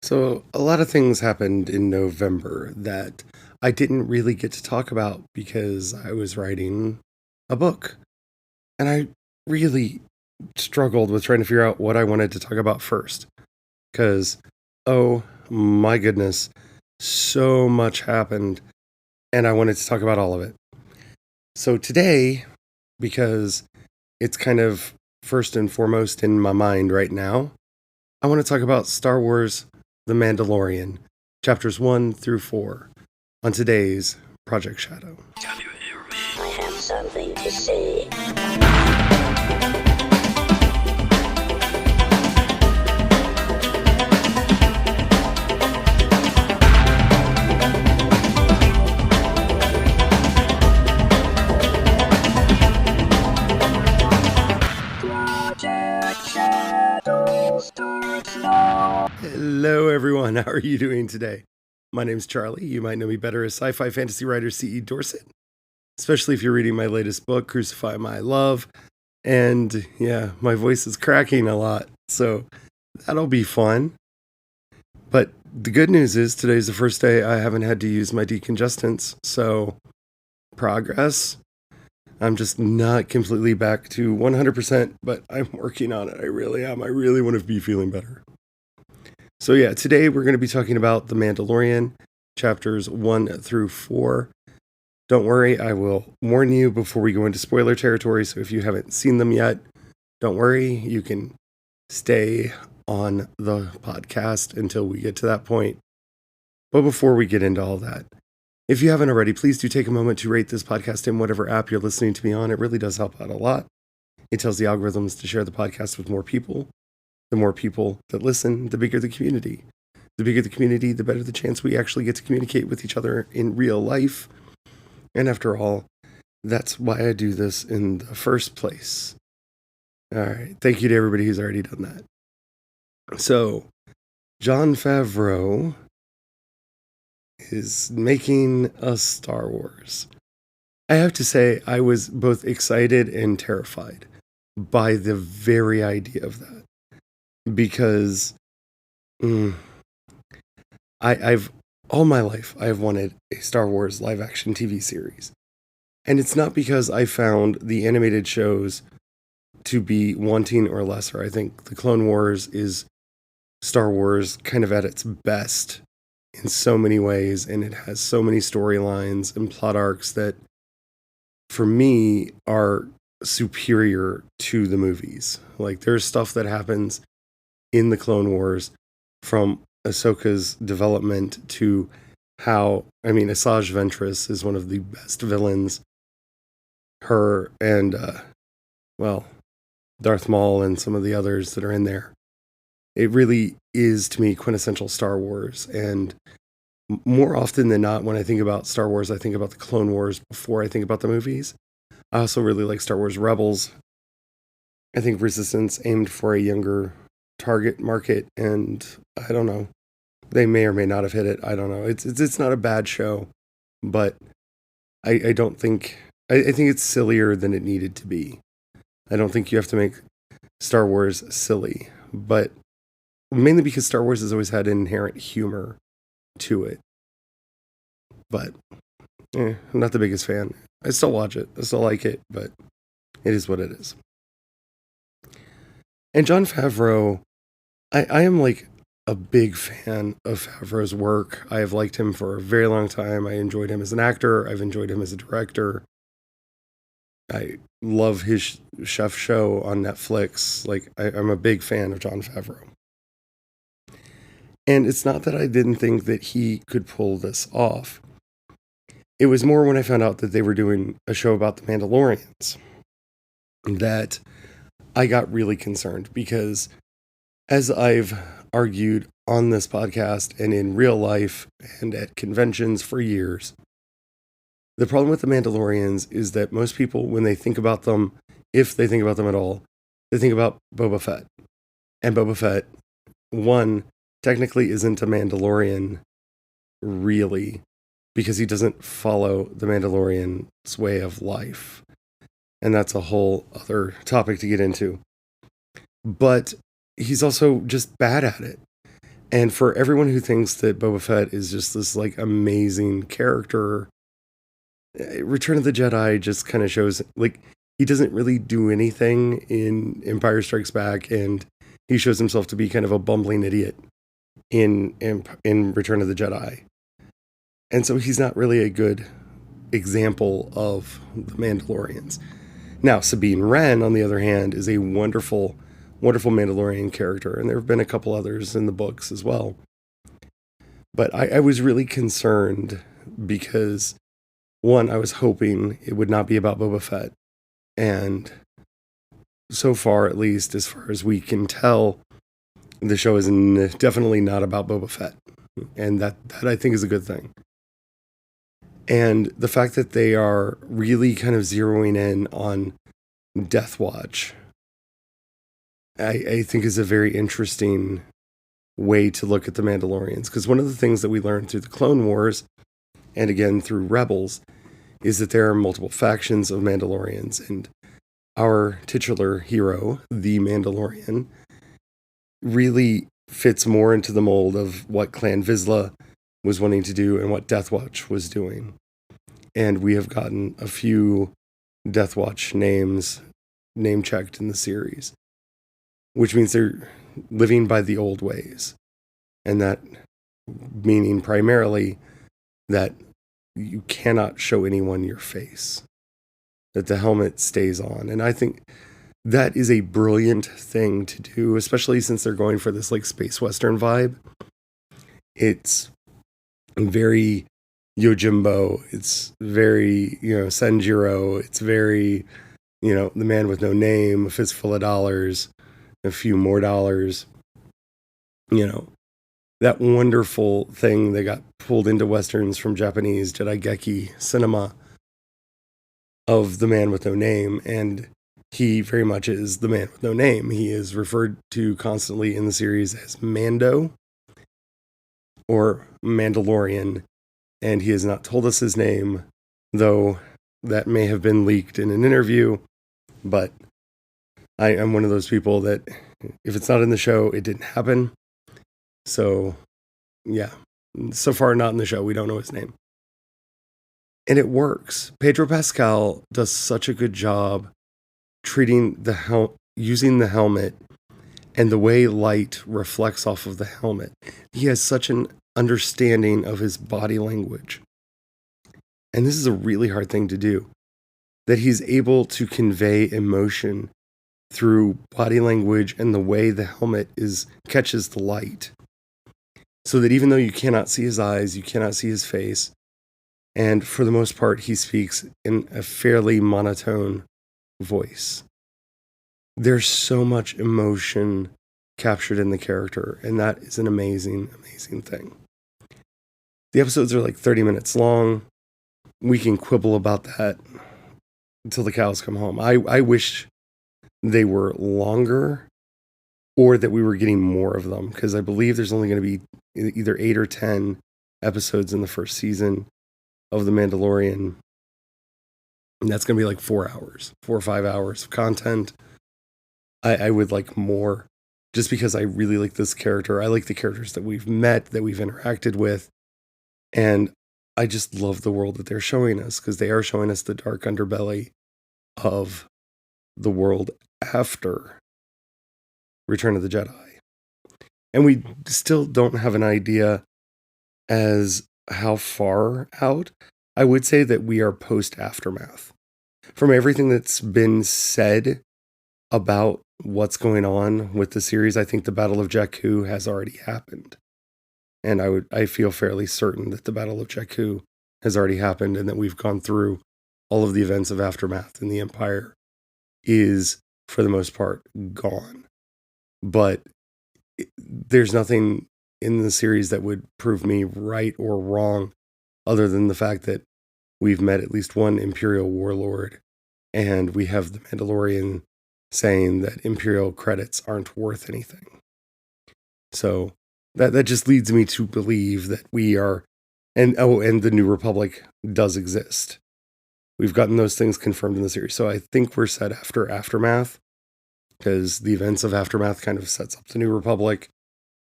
So, a lot of things happened in November that I didn't really get to talk about because I was writing a book. And I really struggled with trying to figure out what I wanted to talk about first. Because, oh my goodness, so much happened, and I wanted to talk about all of it. So, today, because it's kind of first and foremost in my mind right now, I want to talk about Star Wars The Manalorian, chapters 1 through 4, on today's Project Shadow. Can you hear me? I have something to say. Project Shadow starts now. Hello, everyone. How are you doing today? My name's Charlie. You might know me better as sci-fi fantasy writer C.E. Dorset, especially if you're reading my latest book, Crucify My Love. And yeah, my voice is cracking a lot, so that'll be fun. But the good news is today's the first day I haven't had to use my decongestants, so progress. I'm just not completely back to 100%, but I'm working on it. I really am. I really want to be feeling better. So yeah, today we're going to be talking about The Manalorian, chapters 1 through 4. Don't worry, I will warn you before we go into spoiler territory, so if you haven't seen them yet, don't worry, you can stay on the podcast until we get to that point. But before we get into all that, if you haven't already, please do take a moment to rate this podcast in whatever app you're listening to me on. It really does help out a lot. It tells the algorithms to share the podcast with more people. The more people that listen, the bigger the community. The bigger the community, the better the chance we actually get to communicate with each other in real life. And after all, that's why I do this in the first place. All right. Thank you to everybody who's already done that. So, Jon Favreau is making a Star Wars. I have to say, I was both excited and terrified by the very idea of that. Because I've all my life I've wanted a Star Wars live action TV series. And it's not because I found the animated shows to be wanting or lesser. I think the Clone Wars is Star Wars kind of at its best in so many ways, and it has so many storylines and plot arcs that for me are superior to the movies. Like there's stuff that happens in the Clone Wars, from Ahsoka's development to how, Asajj Ventress is one of the best villains. Her and, Darth Maul and some of the others that are in there. It really is, to me, quintessential Star Wars. And more often than not, when I think about Star Wars, I think about the Clone Wars before I think about the movies. I also really like Star Wars Rebels. I think Resistance aimed for a younger target market, and I don't know, they may or may not have hit it. I don't know. It's not a bad show, but I don't think I think it's sillier than it needed to be. I don't think you have to make Star Wars silly, but mainly because Star Wars has always had inherent humor to it. But I'm not the biggest fan. I still watch it. I still like it, but it is what it is. And Jon Favreau, I am like a big fan of Favreau's work. I have liked him for a very long time. I enjoyed him as an actor. I've enjoyed him as a director. I love his chef show on Netflix. Like, I'm a big fan of Jon Favreau. And it's not that I didn't think that he could pull this off. It was more when I found out that they were doing a show about the Mandalorians that I got really concerned, because as I've argued on this podcast and in real life and at conventions for years, the problem with the Mandalorians is that most people, when they think about them, if they think about them at all, they think about Boba Fett. And Boba Fett, one, technically isn't a Mandalorian, really, because he doesn't follow the Mandalorian's way of life. And that's a whole other topic to get into. But he's also just bad at it. And for everyone who thinks that Boba Fett is just this like amazing character, Return of the Jedi just kind of shows like he doesn't really do anything in Empire Strikes Back, and he shows himself to be kind of a bumbling idiot in Return of the Jedi. And so he's not really a good example of the Mandalorians. Now, Sabine Wren, on the other hand, is a wonderful, wonderful Mandalorian character, and there have been a couple others in the books as well. But I was really concerned because, one, I was hoping it would not be about Boba Fett. And so far, at least, as far as we can tell, the show is definitely not about Boba Fett. And that I think is a good thing. And the fact that they are really kind of zeroing in on Death Watch, I think is a very interesting way to look at the Mandalorians. Because one of the things that we learned through the Clone Wars, and again through Rebels, is that there are multiple factions of Mandalorians. And our titular hero, the Mandalorian, really fits more into the mold of what Clan Vizsla was wanting to do and what Death Watch was doing. And we have gotten a few Death Watch names name checked in the series, which means they're living by the old ways. And that meaning primarily that you cannot show anyone your face, that the helmet stays on. And I think that is a brilliant thing to do, especially since they're going for this like space western vibe. It's very Yojimbo. It's very, Sanjiro. It's very, the man with no name, a fistful of dollars, a few more dollars. That wonderful thing that got pulled into westerns from Japanese Jidaigeki cinema of the man with no name. And he very much is the man with no name. He is referred to constantly in the series as Mando or Mandalorian, and he has not told us his name, though that may have been leaked in an interview. But I am one of those people that if it's not in the show, it didn't happen. So, yeah, so far not in the show. We don't know his name. And it works. Pedro Pascal does such a good job treating using the helmet and the way light reflects off of the helmet. He has such an understanding of his body language. And this is a really hard thing to do, that he's able to convey emotion through body language and the way the helmet catches the light. So that even though you cannot see his eyes, you cannot see his face, and for the most part, he speaks in a fairly monotone voice. There's so much emotion captured in the character, and that is an amazing, amazing thing. The episodes are like 30 minutes long. We can quibble about that until the cows come home. I wish they were longer, or that we were getting more of them, because I believe there's only going to be either 8 or 10 episodes in the first season of The Mandalorian. And that's going to be like 4 or 5 hours of content. I would like more, just because I really like this character. I like the characters that we've met, that we've interacted with. And I just love the world that they're showing us, because they are showing us the dark underbelly of the world after Return of the Jedi. And we still don't have an idea as how far out. I would say that we are post-aftermath. From everything that's been said about what's going on with the series, I think the Battle of Jakku has already happened. And I feel fairly certain that the Battle of Jakku has already happened, and that we've gone through all of the events of Aftermath, and the Empire is, for the most part, gone. But there's nothing in the series that would prove me right or wrong, other than the fact that we've met at least one Imperial warlord, and we have the Mandalorian saying that Imperial credits aren't worth anything. So that just leads me to believe that we are, and the New Republic does exist. We've gotten those things confirmed in the series. So I think we're set after Aftermath, because the events of Aftermath kind of sets up the New Republic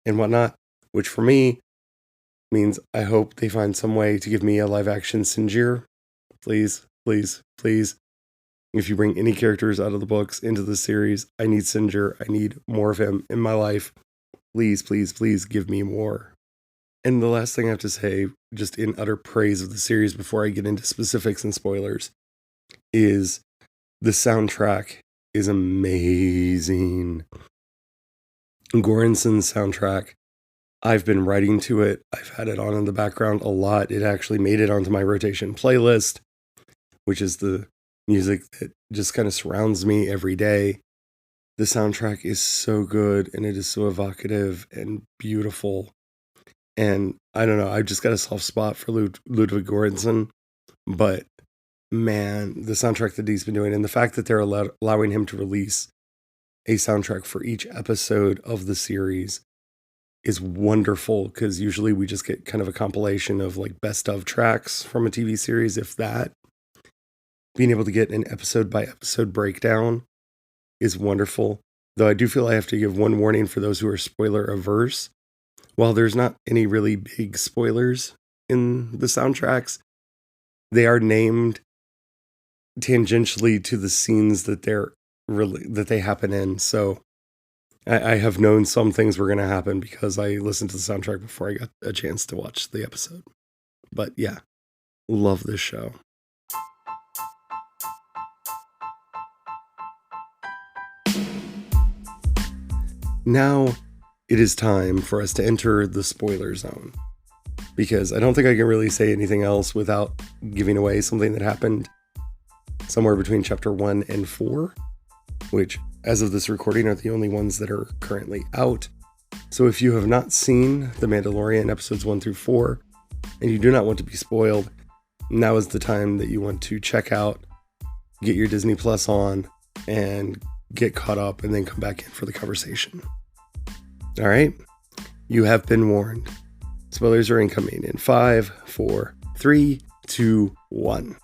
and whatnot. which for me means I hope they find some way to give me a live action Sinjir. Please, please, please. If you bring any characters out of the books into the series, I need Sinjir. I need more of him in my life. Please, please, please give me more. And the last thing I have to say, just in utter praise of the series before I get into specifics and spoilers, is the soundtrack is amazing. Goranson's soundtrack, I've been writing to it. I've had it on in the background a lot. It actually made it onto my rotation playlist, which is the music that just kind of surrounds me every day. The soundtrack is so good, and it is so evocative and beautiful. And I don't know, I've just got a soft spot for Ludwig Göransson, but man, the soundtrack that he's been doing, and the fact that they're allowing him to release a soundtrack for each episode of the series is wonderful, because usually we just get kind of a compilation of like best of tracks from a TV series, if that. Being able to get an episode by episode breakdown is wonderful, though I do feel I have to give one warning for those who are spoiler averse. While there's not any really big spoilers in the soundtracks, they are named tangentially to the scenes that they happen in. So I have known some things were going to happen because I listened to the soundtrack before I got a chance to watch the episode. But yeah, love this show. Now it is time for us to enter the spoiler zone, because I don't think I can really say anything else without giving away something that happened somewhere between chapter 1 and 4, which, as of this recording, are the only ones that are currently out. So if you have not seen The Mandalorian episodes 1 through 4, and you do not want to be spoiled, now is the time that you want to check out, get your Disney Plus on, and get caught up, and then come back in for the conversation. All right, you have been warned. Spoilers are incoming in 5, 4, 3, 2, 1.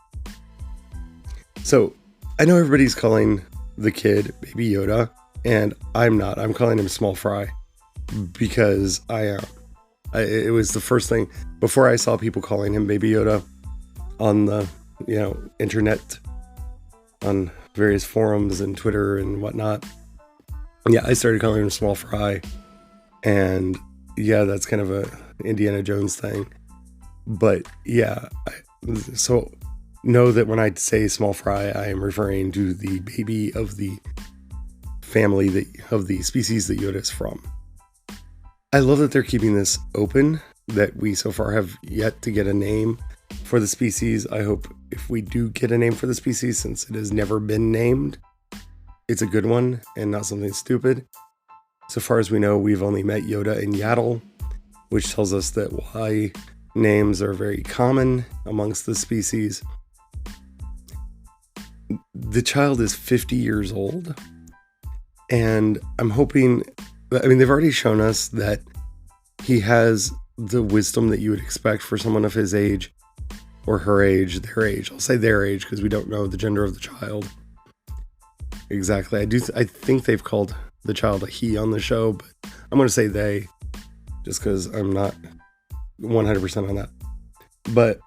So I know everybody's calling the kid Baby Yoda, and I'm not. I'm calling him Small Fry, because I am. It was the first thing before I saw people calling him Baby Yoda on the internet, on various forums and Twitter and whatnot. Yeah, I started calling him Small Fry, and yeah, that's kind of a Indiana Jones thing. But yeah, so know that when I say Small Fry, I am referring to the baby of the family of the species that Yoda is from. I love that they're keeping this open, that we so far have yet to get a name for the species. I hope if we do get a name for the species, since it has never been named, it's a good one and not something stupid. So far as we know, we've only met Yoda and Yaddle, which tells us that Y names are very common amongst the species. The child is 50 years old, and I'm hoping, they've already shown us that he has the wisdom that you would expect for someone of his age, or her age, their age. I'll say their age because we don't know the gender of the child exactly. I think they've called the child a he on the show, but I'm going to say they, just because I'm not 100% on that. But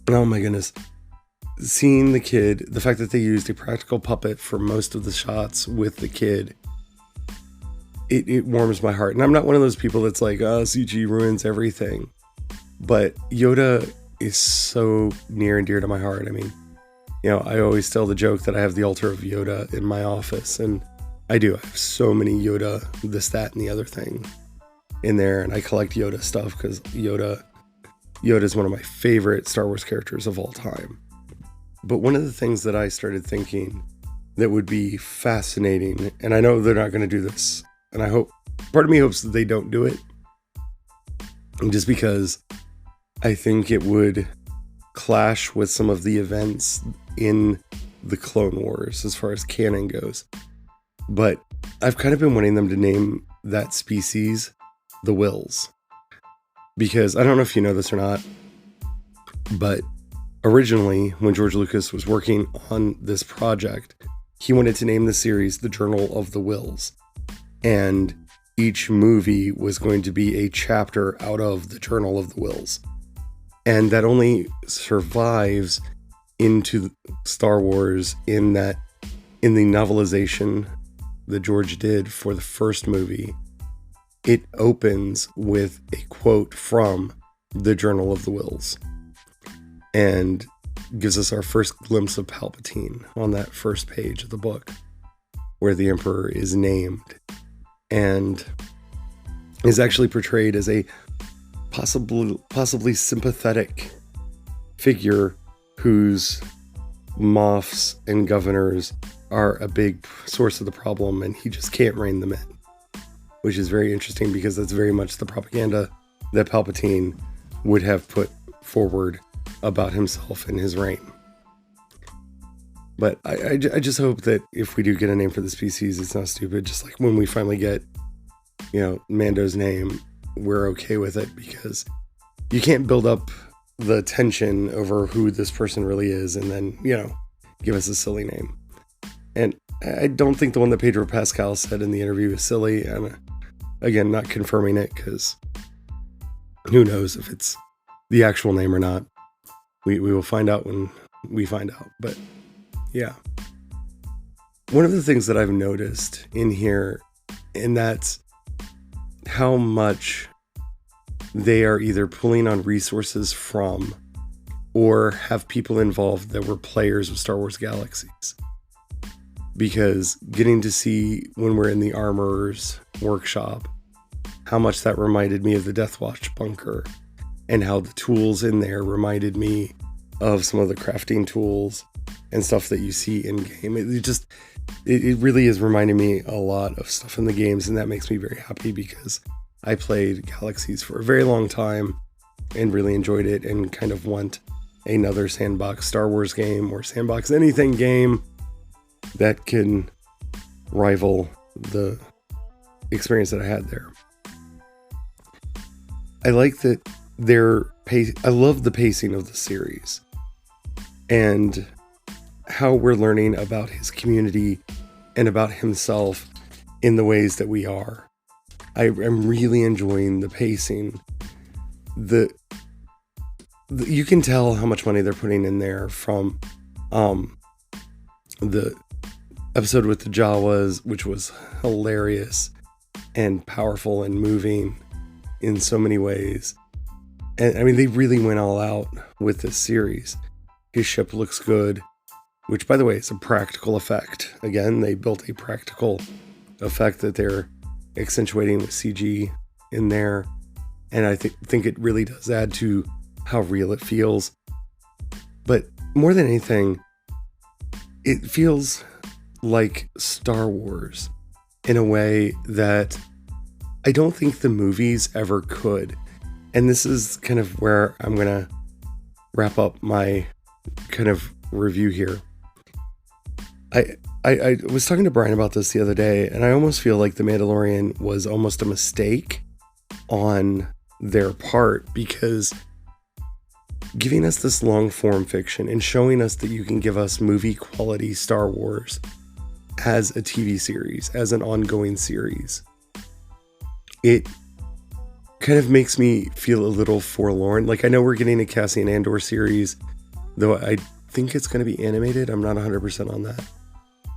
oh my goodness, seeing the kid, the fact that they used a practical puppet for most of the shots with the kid, it warms my heart. And I'm not one of those people that's like, CG ruins everything. But Yoda is so near and dear to my heart. I mean, I always tell the joke that I have the altar of Yoda in my office, and I do. I have so many Yoda, this, that, and the other thing in there, and I collect Yoda stuff because Yoda is one of my favorite Star Wars characters of all time. But one of the things that I started thinking that would be fascinating, and I know they're not going to do this, and I hope, part of me hopes that they don't do it, just because I think it would clash with some of the events in the Clone Wars as far as canon goes. But I've kind of been wanting them to name that species the Wills, because I don't know if you know this or not, but originally when George Lucas was working on this project, he wanted to name the series The Journal of the Wills. And each movie was going to be a chapter out of the Journal of the Wills. And that only survives into Star Wars in the novelization that George did for the first movie. It opens with a quote from the Journal of the Wills and gives us our first glimpse of Palpatine on that first page of the book, where the Emperor is named and is actually portrayed as a possibly sympathetic figure whose moffs and governors are a big source of the problem, and he just can't rein them in, which is very interesting because that's very much the propaganda that Palpatine would have put forward about himself and his reign. But I just hope that if we do get a name for the species, it's not stupid. Just like when we finally get, Mando's name, we're okay with it, because you can't build up the tension over who this person really is and then, give us a silly name. And I don't think the one that Pedro Pascal said in the interview is silly. And again, not confirming it, because who knows if it's the actual name or not. We will find out when we find out. But yeah. One of the things that I've noticed in here, and that's how much they are either pulling on resources from or have people involved that were players of Star Wars Galaxies. Because getting to see when we're in the Armorer's workshop, how much that reminded me of the Death Watch bunker, and how the tools in there reminded me of some of the crafting tools and stuff that you see in game. It really is reminding me a lot of stuff in the games, and that makes me very happy because I played Galaxies for a very long time and really enjoyed it, and kind of want another sandbox Star Wars game or sandbox anything game that can rival the experience that I had there. I like that I love the pacing of the series and how we're learning about his community and about himself in the ways that we are. I'm really enjoying the pacing. You can tell how much money they're putting in there from the episode with the Jawas, which was hilarious and powerful and moving in so many ways. And I mean, they really went all out with this series. His ship looks good, which, by the way, is a practical effect. Again, they built a practical effect that they're accentuating with CG in there. And I think it really does add to how real it feels. But more than anything, it feels like Star Wars in a way that I don't think the movies ever could. And this is kind of where I'm going to wrap up my kind of review here. I was talking to Brian about this the other day, and I almost feel like The Mandalorian was almost a mistake on their part, because giving us this long form fiction and showing us that you can give us movie quality Star Wars as a TV series, as an ongoing series, it kind of makes me feel a little forlorn. Like, I know we're getting a Cassian Andor series, though I think it's going to be animated. I'm not 100% on that,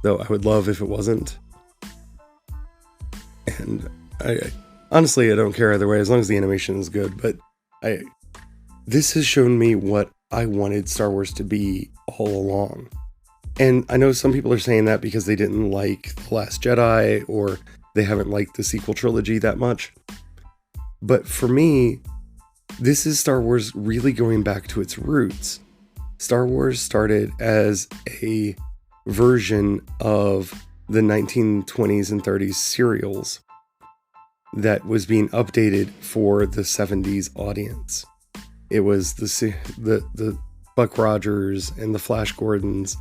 though I would love if it wasn't. And I honestly, I don't care either way, as long as the animation is good. But this has shown me what I wanted Star Wars to be all along. And I know some people are saying that because they didn't like The Last Jedi, or they haven't liked the sequel trilogy that much. But for me, this is Star Wars really going back to its roots. Star Wars started as a version of the 1920s and 30s serials that was being updated for the 70s audience. It was the Buck Rogers and the Flash Gordons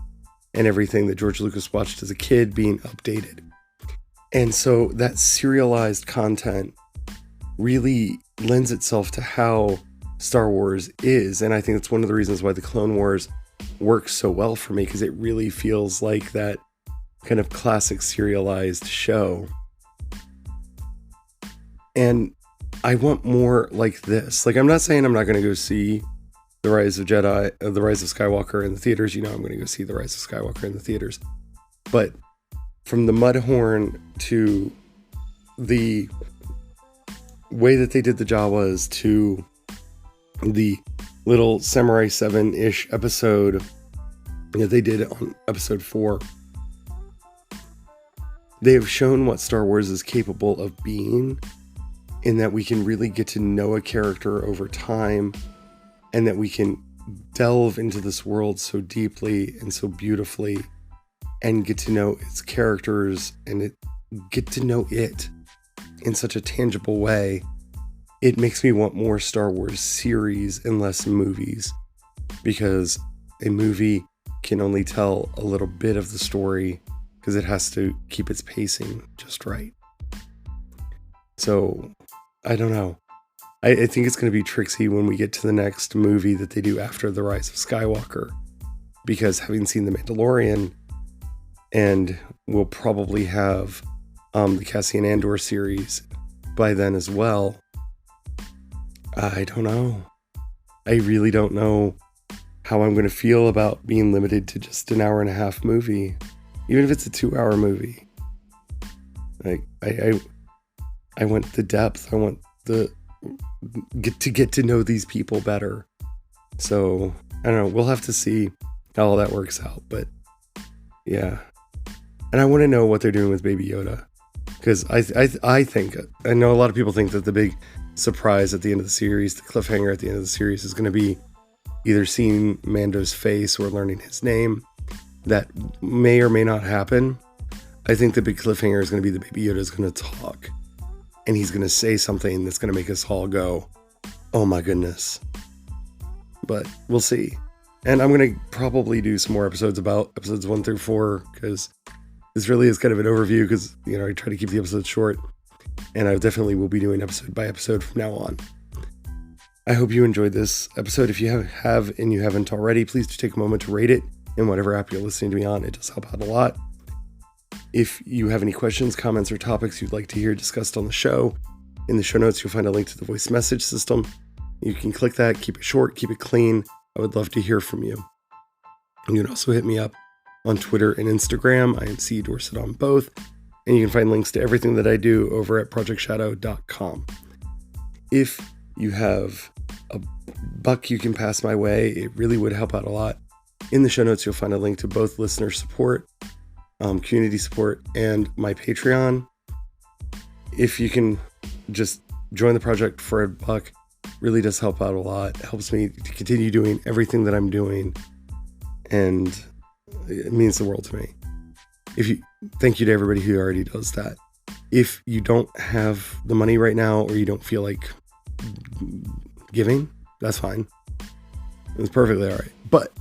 and everything that George Lucas watched as a kid being updated. And so that serialized content really lends itself to how Star Wars is. And I think that's one of the reasons why the Clone Wars works so well for me, because it really feels like that kind of classic serialized show. And I want more like this. Like, I'm not saying I'm not going to go see The Rise of Skywalker in the theaters. You know, I'm going to go see The Rise of Skywalker in the theaters. But from the Mudhorn to the way that they did the Jawas to the little Samurai 7-ish episode that they did on episode 4, they have shown what Star Wars is capable of being, in that we can really get to know a character over time, and that we can delve into this world so deeply and so beautifully and get to know its characters and get to know it in such a tangible way. It makes me want more Star Wars series and less movies, because a movie can only tell a little bit of the story because it has to keep its pacing just right. So, I don't know. I think it's going to be tricksy when we get to the next movie that they do after The Rise of Skywalker, because having seen The Mandalorian, and we'll probably have the Cassian Andor series by then as well, I don't know. I really don't know how I'm going to feel about being limited to just an hour and a half movie, even if it's a 2-hour movie. Like, I want the depth. I want the get to know these people better. So I don't know. We'll have to see how all that works out. But yeah, and I want to know what they're doing with Baby Yoda, because I think, I know a lot of people think that the big surprise at the end of the series, the cliffhanger at the end of the series, is going to be either seeing Mando's face or learning his name. That may or may not happen. I think the big cliffhanger is going to be that Baby Yoda is going to talk, and he's going to say something that's going to make us all go, oh my goodness. But we'll see. And I'm going to probably do some more episodes about episodes 1 through 4, because this really is kind of an overview, because, you know, I try to keep the episodes short, and I definitely will be doing episode by episode from now on. I hope you enjoyed this episode. If you have and you haven't already, please do take a moment to rate it in whatever app you're listening to me on. It does help out a lot. If you have any questions, comments, or topics you'd like to hear discussed on the show, in the show notes you'll find a link to the voice message system. You can click that, keep it short, keep it clean. I would love to hear from you. You can also hit me up on Twitter and Instagram. I am C. Dorset on both. And you can find links to everything that I do over at projectshadow.com. If you have a buck you can pass my way, it really would help out a lot. In the show notes, you'll find a link to both listener support, community support, and my Patreon. If you can just join the project for a buck, really does help out a lot. It helps me to continue doing everything that I'm doing, and it means the world to me. Thank you to everybody who already does that. If you don't have the money right now, or you don't feel like giving, that's fine. It's perfectly all right. But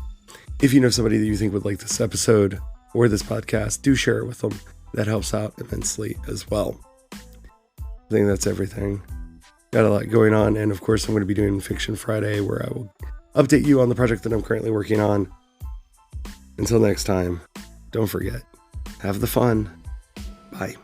if you know somebody that you think would like this episode or this podcast, do share it with them. That helps out immensely as well. I think that's everything. Got a lot going on. And of course, I'm going to be doing Fiction Friday, where I will update you on the project that I'm currently working on. Until next time, don't forget, have the fun. Bye.